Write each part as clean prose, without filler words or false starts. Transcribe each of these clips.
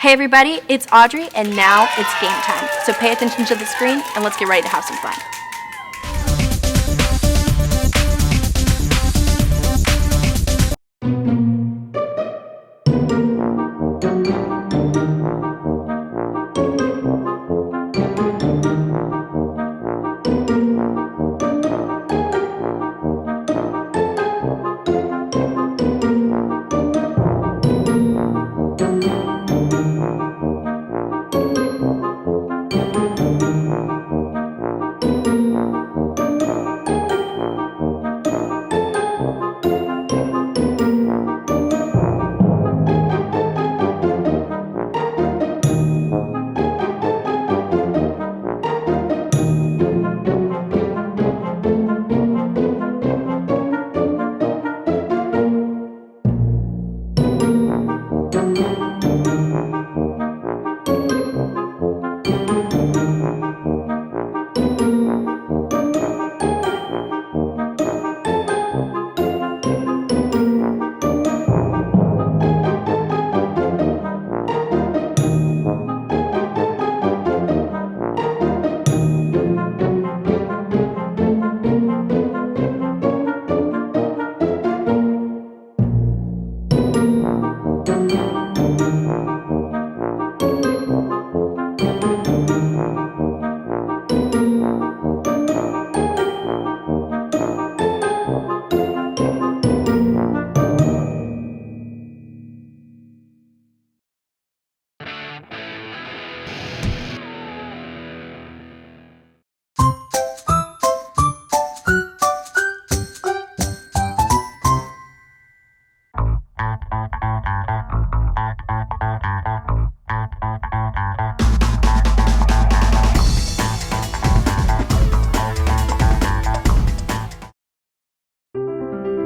Hey everybody, it's Audrey, and now it's game time. So pay attention to the screen, and let's get ready to have some fun.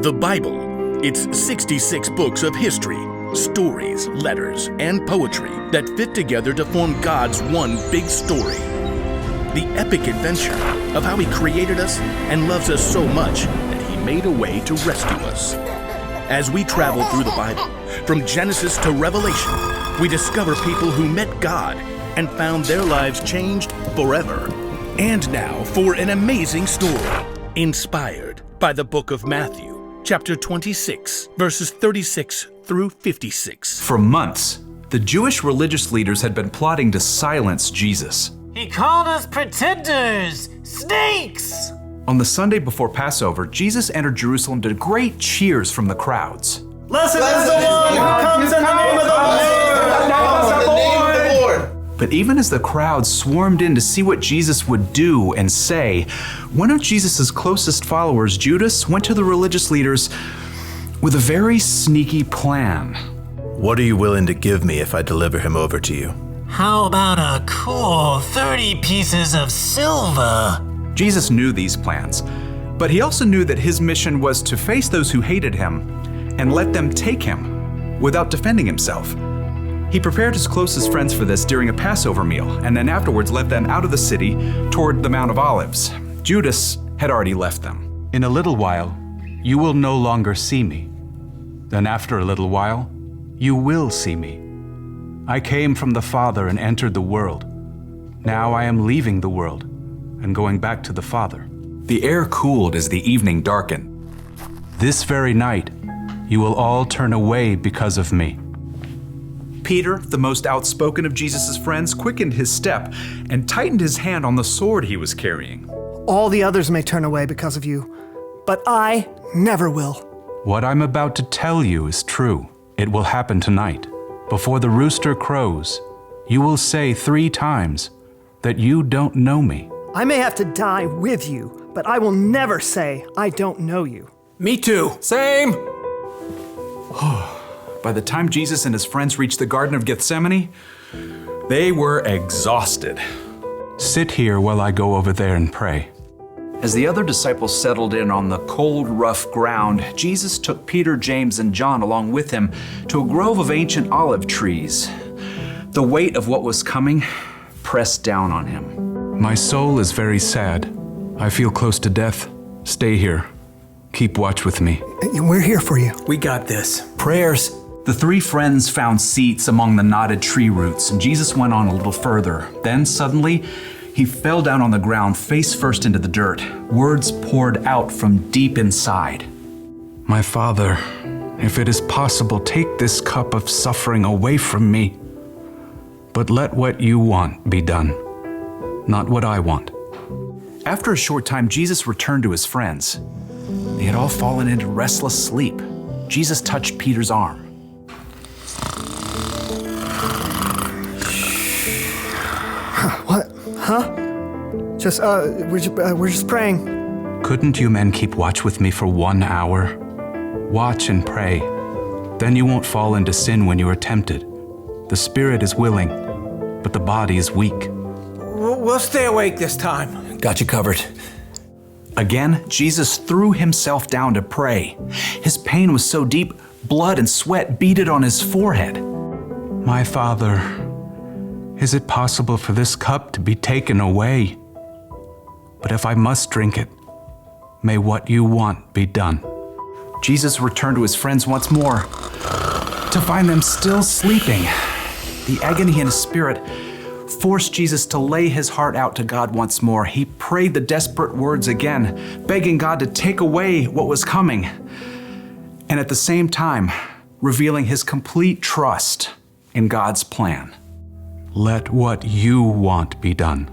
The Bible. It's 66 books of history, stories, letters, and poetry that fit together to form God's one big story. The epic adventure of how He created us and loves us so much that He made a way to rescue us. As we travel through the Bible, from Genesis to Revelation, we discover people who met God and found their lives changed forever. And now for an amazing story, inspired by the book of Matthew. Chapter 26, verses 36 through 56. For months, the Jewish religious leaders had been plotting to silence Jesus. He called us pretenders, snakes! On the Sunday before Passover, Jesus entered Jerusalem to great cheers from the crowds. Blessed is the one who comes in the name of the Lord! But even as the crowd swarmed in to see what Jesus would do and say, one of Jesus' closest followers, Judas, went to the religious leaders with a very sneaky plan. What are you willing to give me if I deliver him over to you? How about a cool 30 pieces of silver? Jesus knew these plans, but he also knew that his mission was to face those who hated him and let them take him without defending himself. He prepared his closest friends for this during a Passover meal, and then afterwards led them out of the city toward the Mount of Olives. Judas had already left them. In a little while, you will no longer see me. Then after a little while, you will see me. I came from the Father and entered the world. Now I am leaving the world and going back to the Father. The air cooled as the evening darkened. This very night, you will all turn away because of me. Peter, the most outspoken of Jesus' friends, quickened his step and tightened his hand on the sword he was carrying. All the others may turn away because of you, but I never will. What I'm about to tell you is true. It will happen tonight. Before the rooster crows, you will say 3 times that you don't know me. I may have to die with you, but I will never say I don't know you. Me too. Same. By the time Jesus and his friends reached the Garden of Gethsemane, they were exhausted. Sit here while I go over there and pray. As the other disciples settled in on the cold, rough ground, Jesus took Peter, James, and John along with him to a grove of ancient olive trees. The weight of what was coming pressed down on him. My soul is very sad. I feel close to death. Stay here. Keep watch with me. We're here for you. We got this. Prayers. The three friends found seats among the knotted tree roots, and Jesus went on a little further. Then suddenly, he fell down on the ground, face first into the dirt. Words poured out from deep inside. My Father, if it is possible, take this cup of suffering away from me. But let what you want be done, not what I want. After a short time, Jesus returned to his friends. They had all fallen into restless sleep. Jesus touched Peter's arm. What? Huh? We're just praying. Couldn't you men keep watch with me for 1 hour? Watch and pray. Then you won't fall into sin when you are tempted. The spirit is willing, but the body is weak. We'll stay awake this time. Got you covered. Again, Jesus threw himself down to pray. His pain was so deep, blood and sweat beaded on his forehead. My Father, is it possible for this cup to be taken away? But if I must drink it, may what you want be done. Jesus returned to his friends once more, to find them still sleeping. The agony in his spirit forced Jesus to lay his heart out to God once more. He prayed the desperate words again, begging God to take away what was coming, and at the same time, revealing his complete trust in God's plan. Let what you want be done,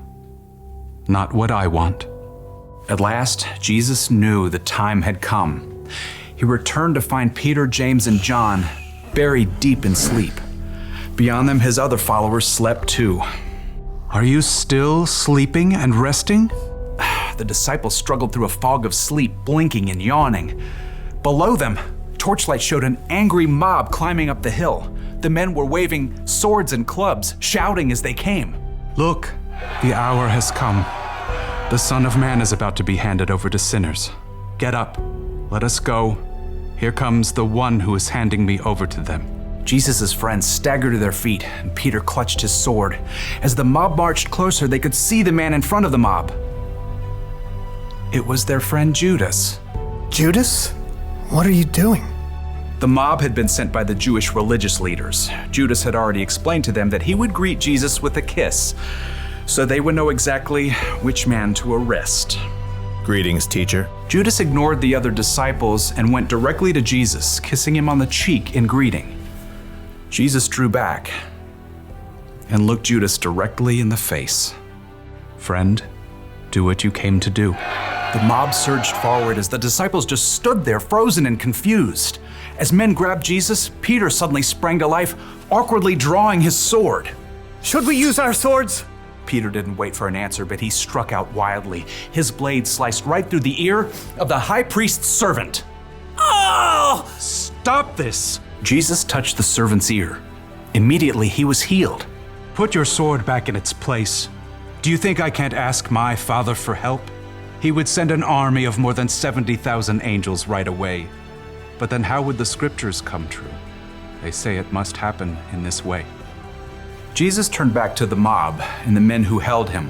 not what I want. At last, Jesus knew the time had come. He returned to find Peter, James, and John buried deep in sleep. Beyond them, his other followers slept too. Are you still sleeping and resting? The disciples struggled through a fog of sleep, blinking and yawning. Below them, torchlight showed an angry mob climbing up the hill. The men were waving swords and clubs, shouting as they came. Look, the hour has come. The Son of Man is about to be handed over to sinners. Get up, let us go. Here comes the one who is handing me over to them. Jesus' friends staggered to their feet, and Peter clutched his sword. As the mob marched closer, they could see the man in front of the mob. It was their friend Judas. Judas? What are you doing? The mob had been sent by the Jewish religious leaders. Judas had already explained to them that he would greet Jesus with a kiss, so they would know exactly which man to arrest. Greetings, teacher. Judas ignored the other disciples and went directly to Jesus, kissing him on the cheek in greeting. Jesus drew back and looked Judas directly in the face. Friend, do what you came to do. The mob surged forward as the disciples just stood there, frozen and confused. As men grabbed Jesus, Peter suddenly sprang to life, awkwardly drawing his sword. Should we use our swords? Peter didn't wait for an answer, but he struck out wildly. His blade sliced right through the ear of the high priest's servant. Oh! Stop this! Jesus touched the servant's ear. Immediately, he was healed. Put your sword back in its place. Do you think I can't ask my Father for help? He would send an army of more than 70,000 angels right away. But then how would the scriptures come true? They say it must happen in this way. Jesus turned back to the mob and the men who held him.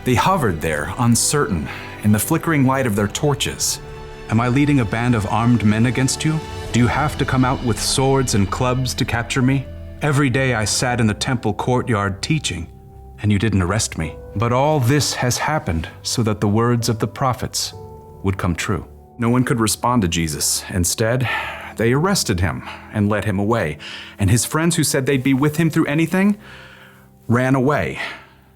They hovered there, uncertain, in the flickering light of their torches. Am I leading a band of armed men against you? Do you have to come out with swords and clubs to capture me? Every day I sat in the temple courtyard teaching, and you didn't arrest me. But all this has happened so that the words of the prophets would come true. No one could respond to Jesus. Instead, they arrested him and led him away. And his friends who said they'd be with him through anything ran away.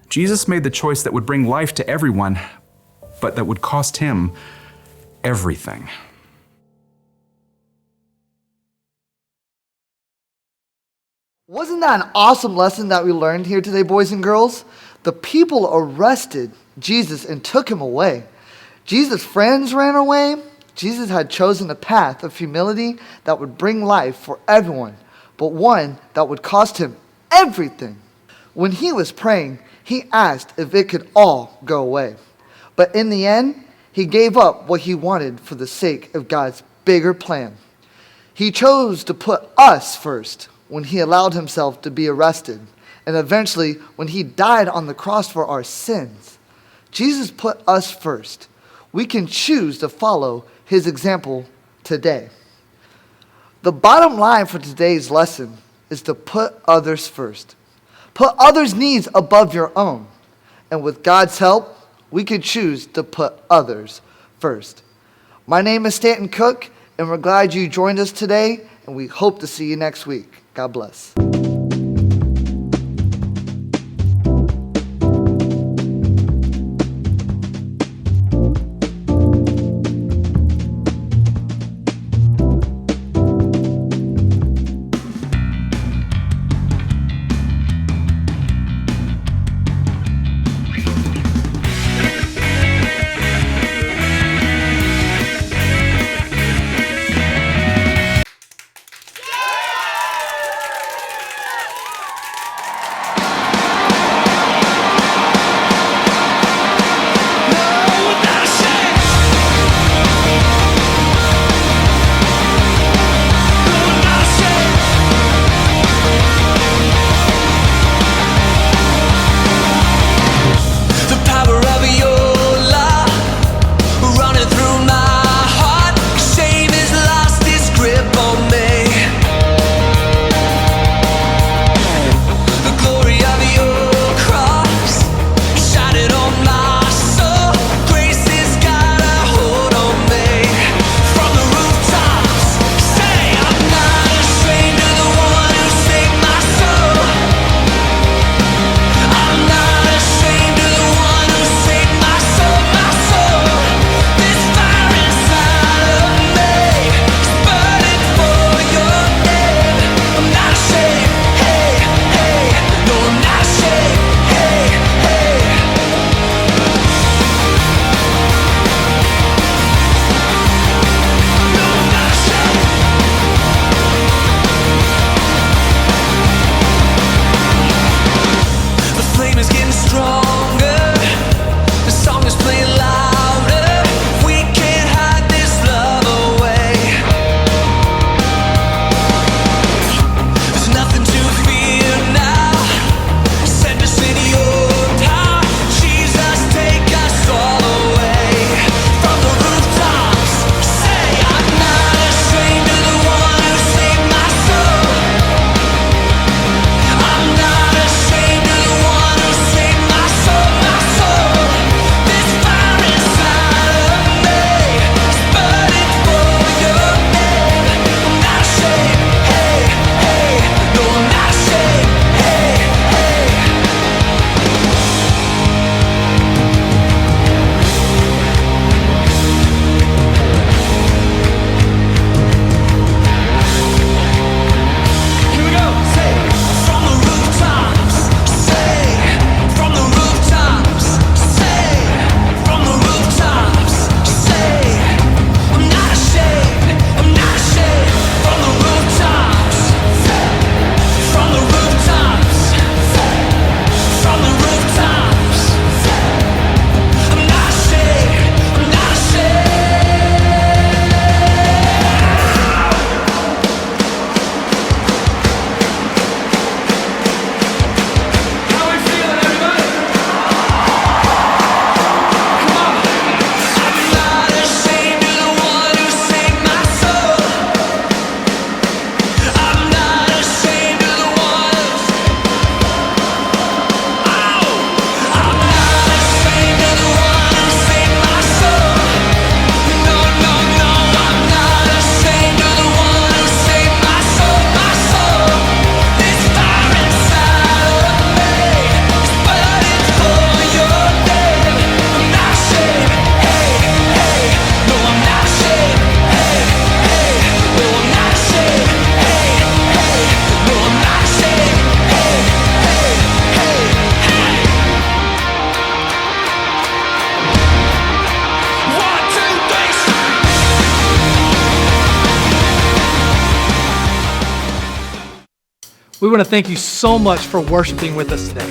Jesus made the choice that would bring life to everyone, but that would cost him everything. Wasn't that an awesome lesson that we learned here today, boys and girls? The people arrested Jesus and took him away. Jesus' friends ran away. Jesus had chosen a path of humility that would bring life for everyone, but one that would cost him everything. When he was praying, he asked if it could all go away. But in the end, he gave up what he wanted for the sake of God's bigger plan. He chose to put us first when he allowed himself to be arrested, and eventually when he died on the cross for our sins. Jesus put us first. We can choose to follow his example today. The bottom line for today's lesson is to put others first. Put others' needs above your own. And with God's help, we can choose to put others first. My name is Stanton Cook, and we're glad you joined us today, and we hope to see you next week. God bless. We want to thank you so much for worshiping with us today.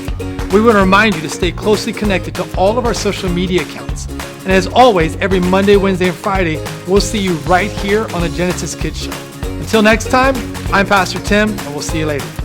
We want to remind you to stay closely connected to all of our social media accounts. And as always, every Monday, Wednesday, and Friday, we'll see you right here on the Genesis Kids Show. Until next time, I'm Pastor Tim, and we'll see you later.